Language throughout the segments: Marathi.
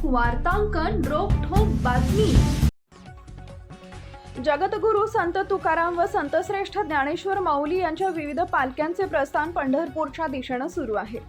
वार्तांकन रोखठोक बातमी। जगद्गुरू संत तुकाराम व संतश्रेष्ठ ज्ञानेश्वर माऊली यांच्या विविध पालख्यांचे प्रस्थान पंढरपूरच्या दिशेने सुरू आहे।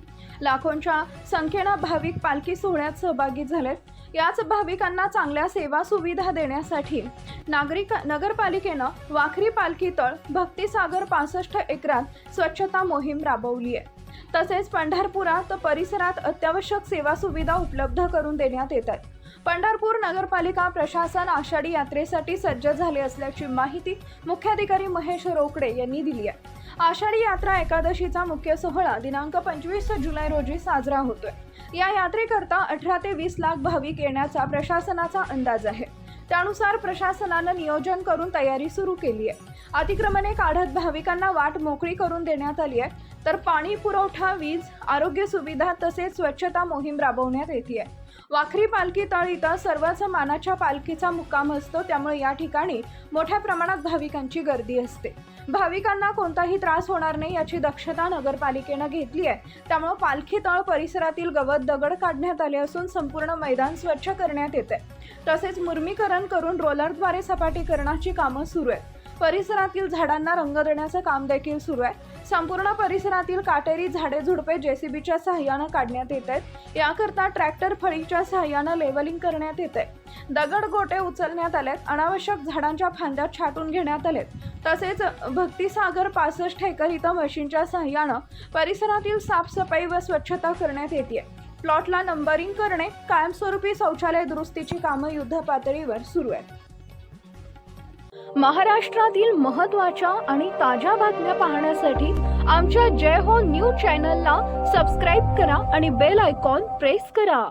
लाखोंच्या संख्येने भाविक पालखी सोहळ्यात सहभागी झालेत। याच भाविकांना चांगल्या सेवा सुविधा देण्यासाठी नगरपालिकेने वाखरी पालखी तळ भक्तिसागर 65 एकरात स्वच्छता मोहीम राबवली आहे। तसेच पंढरपुरात परिसरात अत्यावश्यक सेवा सुविधा उपलब्ध करून देण्यात येत आहेत। पंढरपूर नगरपालिका प्रशासन आषाढी यात्रेसाठी सज्ज झाले असल्याची माहिती मुख्याधिकारी महेश रोकडे यांनी दिली आहे। आषाढी यात्रा एकादशीचा मुख्य सोहळा दिनांक 25 जुलै रोजी साजरा होतोय। या यात्रेकरता 18 ते 20 लाख भाविक येण्याचा प्रशासनाचा अंदाज आहे। त्यानुसार प्रशासनाने नियोजन करून तयारी सुरू केली आहे। अतिक्रमणे काढत भाविकांना वाट मोकळी करून देण्यात आली आहे। तर पाणी पुरवठा, वीज, आरोग्य सुविधा तसेच स्वच्छता मोहीम राबवण्यात येते आहे। वाखरी पालखी तळ इथं सर्वच मानाच्या पालखीचा मुक्काम असतो, त्यामुळे या ठिकाणी मोठ्या प्रमाणात भाविकांची गर्दी असते। भाविकांना कोणताही त्रास होणार नाही याची दक्षता नगरपालिकेने घेतली आहे। त्यामुळे पालखी तळ परिसरातील गवत दगड काढण्यात आले असून संपूर्ण मैदान स्वच्छ करण्यात येते। तसेच मुर्मीकरण करून रोलरद्वारे सपाटीकरणाची कामे सुरू आहेत। परिसरातील झाडांना रंग देण्याचे काम देखील सुरू आहे। संपूर्ण परिसरातील काटेरी झाडे झुडपे जेसीबीच्या सहाय्याने काढण्यात येत आहेत। याकरता ट्रॅक्टर फळीच्या सहाय्याने लेवलिंग करण्यात येते। दगड गोटे उचलण्यात आलेत, अनावश्यक झाडांच्या फांद्या छाटून घेण्यात आलेत। तसेच भक्तिसागर 65 एकर इथं मशीनच्या सहाय्याने परिसरातील साफसफाई व स्वच्छता करण्यात येते। प्लॉटला नंबरिंग करणे, कायमस्वरूपी शौचालय दुरुस्तीची कामे युद्धपातळीवर सुरू आहेत। महाराष्ट्रातील महत्त्वाच्या आणि ताज्या बातम्या पाहण्यासाठी आमच्या जय हो न्यूज चॅनलला सबस्क्राइब करा आणि बेल आयकॉन प्रेस करा।